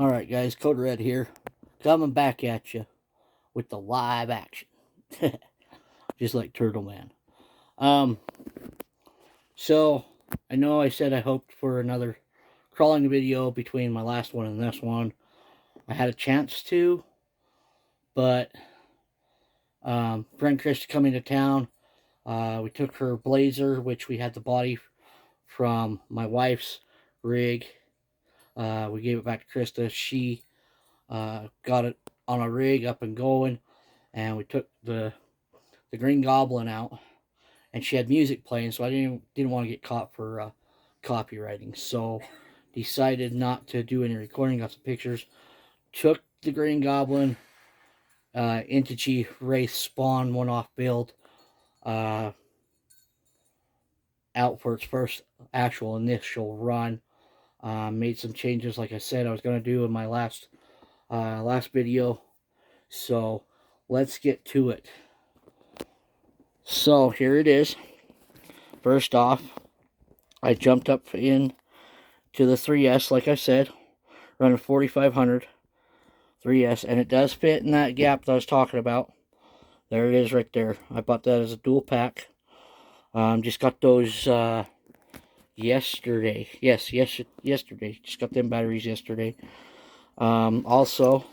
Alright guys, Code Red here, coming back at you with the live action. Just like Turtle Man. Um, so, I know I said I hoped for another crawling video between my last one and this one. I had a chance to, but friend Chris coming to town. We took her blazer, which we had the body from my wife's rig. We gave it back to Krista. She got it on a rig up and going, and we took the Green Goblin out, and she had music playing, so I didn't want to get caught for copywriting. So decided not to do any recording. Got some pictures. Took the Green Goblin integy Wraith spawn one-off build out for its first actual initial run. Made some changes, like I said I was going to do in my last video. So let's get to it. So here it is. First off, I jumped up in to the 3S, like I said, running 4500 3S, and it does fit in that gap that I was talking about. There it is right there. I bought that as a dual pack. Just got those yesterday. Yesterday. Just got them batteries yesterday. Also,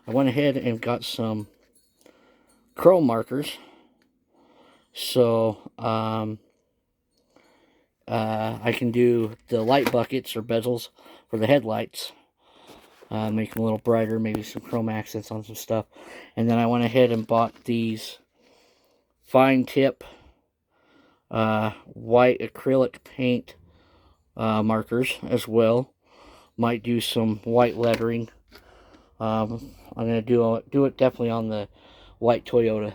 I went ahead and got some chrome markers. So, I can do the light buckets or bezels for the headlights. Make them a little brighter, maybe some chrome accents on some stuff. And then I went ahead and bought these fine tip white acrylic paint markers as well. Might do some white lettering. I'm going to do it definitely on the white Toyota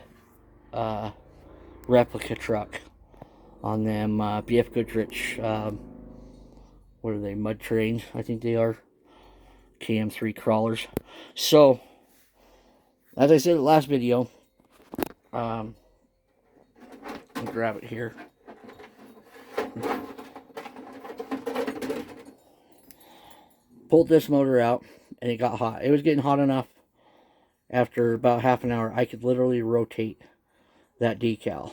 replica truck. On them BF Goodrich, what are they, mud trains, I think they are, KM3 crawlers. So, as I said in the last video, I'll grab it here. Pulled this motor out, and it got hot. It was getting hot enough, after about half an hour, I could literally rotate that decal.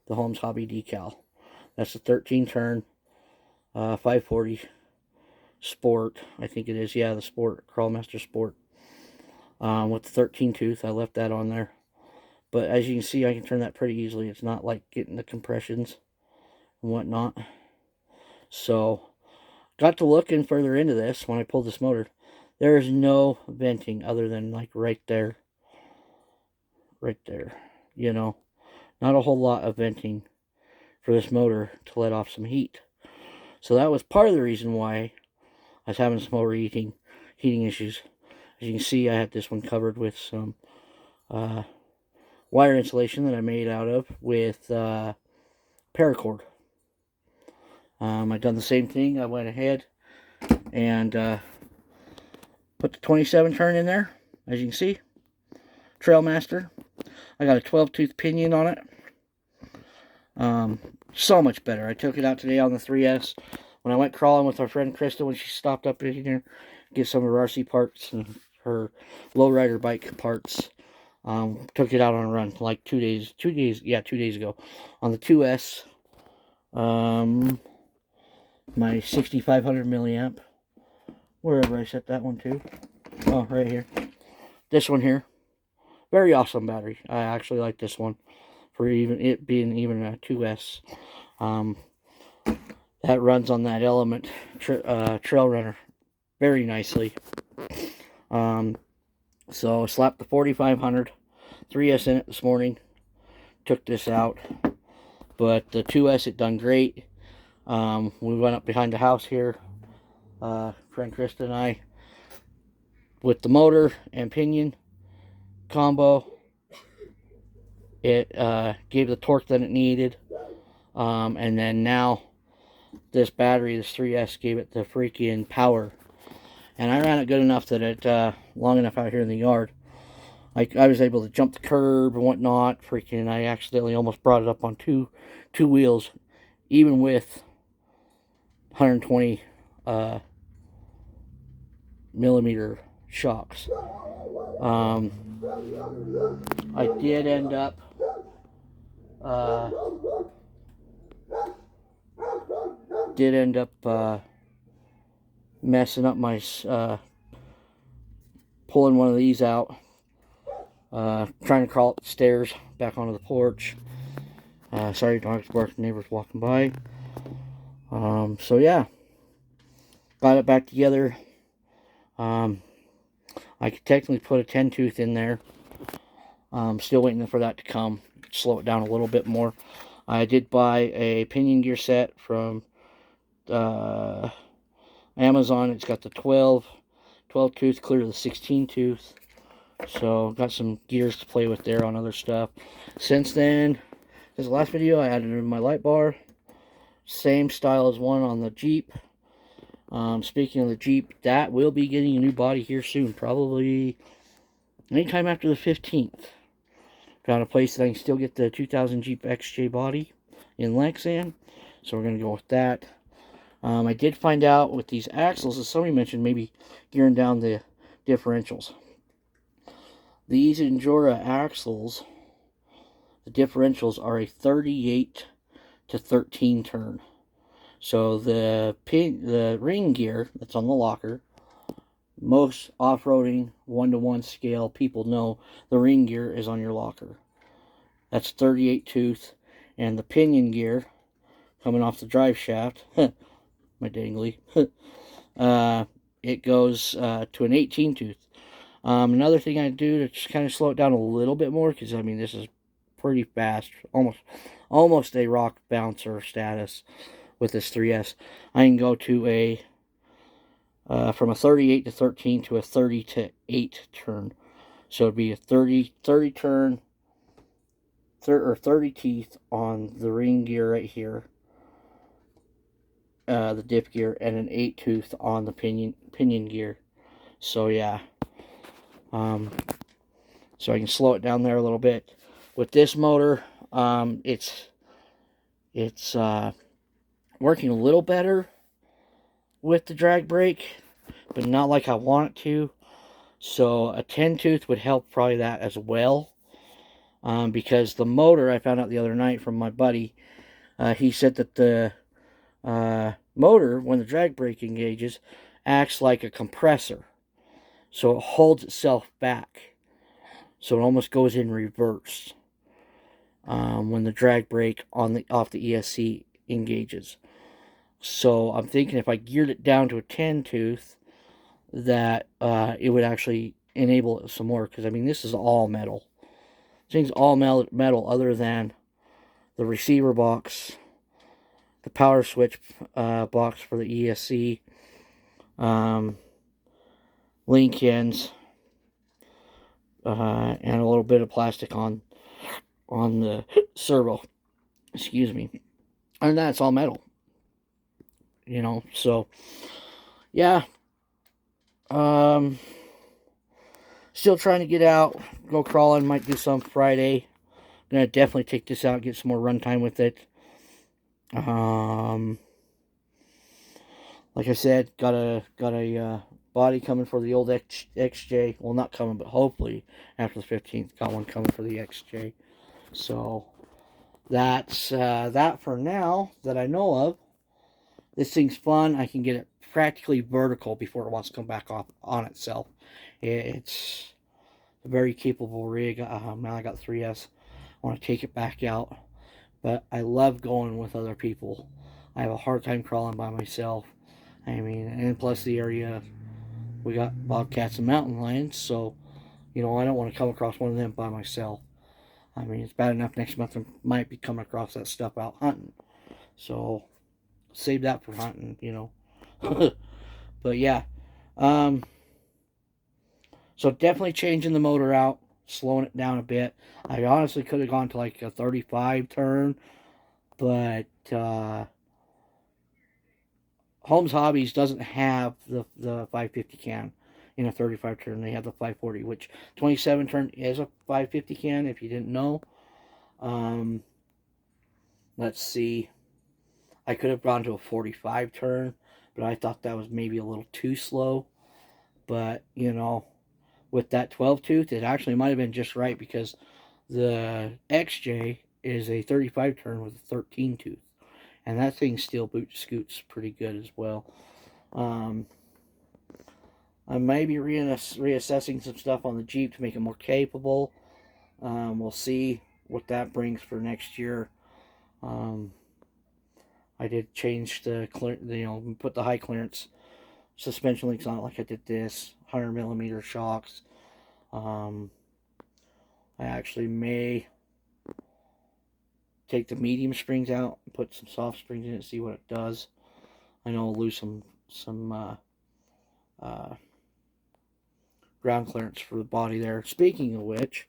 The Holmes Hobby decal. That's the 13 turn, 540 Sport, I think it is. Yeah, the Sport, Crawlmaster Sport. With the 13 tooth, I left that on there. But as you can see, I can turn that pretty easily. It's not like getting the compressions and whatnot. So, got to looking further into this when I pulled this motor. There is no venting other than like right there. Right there. You know, not a whole lot of venting for this motor to let off some heat. So that was part of the reason why I was having some overheating issues. As you can see, I had this one covered with some wire insulation that I made out of with paracord. I've done the same thing. I went ahead and put the 27 turn in there. As you can see, Trailmaster. I got a 12 tooth pinion on it. So much better. I took it out today on the 3S. When I went crawling with our friend Krista, when she stopped up in here, get some of her RC parts and her lowrider bike parts. Took it out on a run like 2 days ago on the 2S. My 6500 milliamp, wherever I set that one to. Oh, right here. This one here, very awesome battery. I actually like this one for even it being even a 2S. That runs on that Element Trail Runner very nicely. So I slapped the 4500 3S in it this morning. Took this out, but the 2S it done great. We went up behind the house here, friend Krista and I, with the motor and pinion combo. It gave the torque that it needed, and then now this battery, this 3S, gave it the freaking power. And I ran it good enough that it, long enough out here in the yard, I was able to jump the curb and whatnot. Freaking, I accidentally almost brought it up on two wheels, even with 120 millimeter shocks. I did end up messing up my pulling one of these out, trying to crawl up the stairs back onto the porch. Sorry, dogs barking, neighbors walking by. So yeah, got it back together. I could technically put a 10 tooth in there. Still waiting for that to come, slow it down a little bit more. I did buy a pinion gear set from Amazon. It's got the 12 tooth clear to the 16 tooth. So got some gears to play with there on other stuff. Since then, this last video, I added in my light bar. Same style as one on the Jeep. Speaking of the Jeep, that will be getting a new body here soon. Probably anytime after the 15th. Found a place that I can still get the 2000 Jeep XJ body in Lexan. So we're going to go with that. I did find out with these axles, as somebody mentioned, maybe gearing down the differentials. These Endura axles, the differentials are a 38 to 13 turn. So the ring gear that's on the locker, most off-roading 1-to-1 scale people know the ring gear is on your locker. That's 38 tooth, and the pinion gear coming off the drive shaft, my dangly, it goes to an 18 tooth. Another thing I do to just kind of slow it down a little bit more, because I mean this is pretty fast, almost a rock bouncer status with this 3S. I can go to a from a 38 to 13 to a 30 to 8 turn. So it'd be a 30 turn, 30 teeth on the ring gear right here, the dip gear, and an 8 tooth on the pinion gear. So yeah, so I can slow it down there a little bit. With this motor, it's working a little better with the drag brake, but not like I want it to. So a 10 tooth would help probably that as well. Because the motor, I found out the other night from my buddy, he said that the motor, when the drag brake engages, acts like a compressor. So it holds itself back. So it almost goes in reverse when the drag brake off the ESC engages. So I'm thinking if I geared it down to a 10 tooth, that it would actually enable it some more. Because I mean, this is all metal. This thing's all metal other than the receiver box, the power switch box for the ESC, link ends, and a little bit of plastic on the servo. Excuse me. And that's all metal. You know, so yeah. Still trying to get out, go crawling, might do some Friday. Gonna definitely take this out, get some more runtime with it. Like I said, got a body coming for the old XJ. Well, not coming, but hopefully after the 15th, got one coming for the XJ. So that's that for now that I know of. This thing's fun. I can get it practically vertical before it wants to come back off on itself. It's a very capable rig. Now I got 3S. I want to take it back out, but I love going with other people. I have a hard time crawling by myself. I mean, and plus the area, we got bobcats and mountain lions, so, you know, I don't want to come across one of them by myself. I mean, it's bad enough next month I might be coming across that stuff out hunting. So, save that for hunting, you know. But yeah, so definitely changing the motor out, slowing it down a bit. I honestly could have gone to like a 35 turn, but Holmes Hobbies doesn't have the 550 can in a 35 turn. They have the 540, which 27 turn is a 550 can, if you didn't know. Let's see. I could have gone to a 45 turn, but I thought that was maybe a little too slow. But, you know, with that 12 tooth, it actually might have been just right because the XJ is a 35 turn with a 13 tooth. And that thing still scoots pretty good as well. I may be reassessing some stuff on the Jeep to make it more capable. We'll see what that brings for next year. I did change the put the high clearance suspension links on it like I did this. 100mm shocks. I actually may take the medium springs out and put some soft springs in it, see what it does. I know I'll lose some ground clearance for the body there. Speaking of which,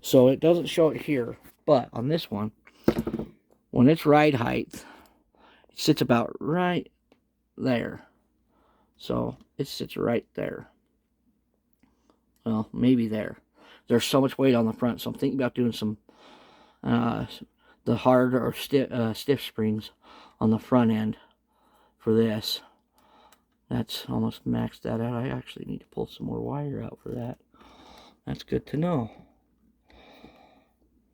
so it doesn't show it here, but on this one, when it's ride height, it sits about right there. So it sits right there. Well, maybe there. There's so much weight on the front, so I'm thinking about doing some the hard or stiff springs on the front end for this. That's almost maxed that out. I actually need to pull some more wire out for that. That's good to know.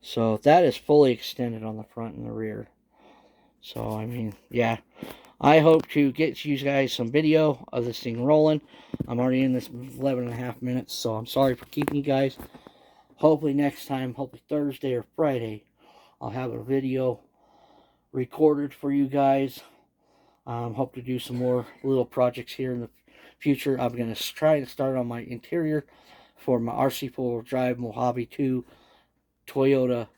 So that is fully extended on the front and the rear. So, I mean, yeah. I hope to get you guys some video of this thing rolling. I'm already in this 11.5 minutes, so I'm sorry for keeping you guys. Hopefully next time, hopefully Thursday or Friday, I'll have a video recorded for you guys. Hope to do some more little projects here in the future. I'm going to try to start on my interior for my RC4 Drive Mojave 2 Toyota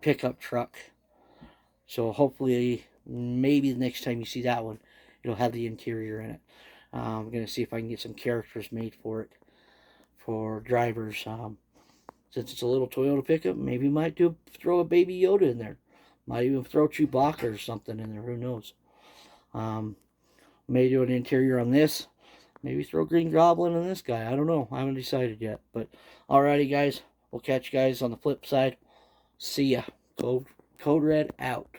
pickup truck. So hopefully, maybe the next time you see that one, it'll have the interior in it. I'm going to see if I can get some characters made for it, for drivers. Since it's a little Toyota pickup, maybe might throw a baby Yoda in there. Might even throw Chewbacca or something in there, who knows. May do an interior on this. Maybe throw Green Goblin in this guy. I don't know. I haven't decided yet. But alrighty, guys. We'll catch you guys on the flip side. See ya. Code Red out.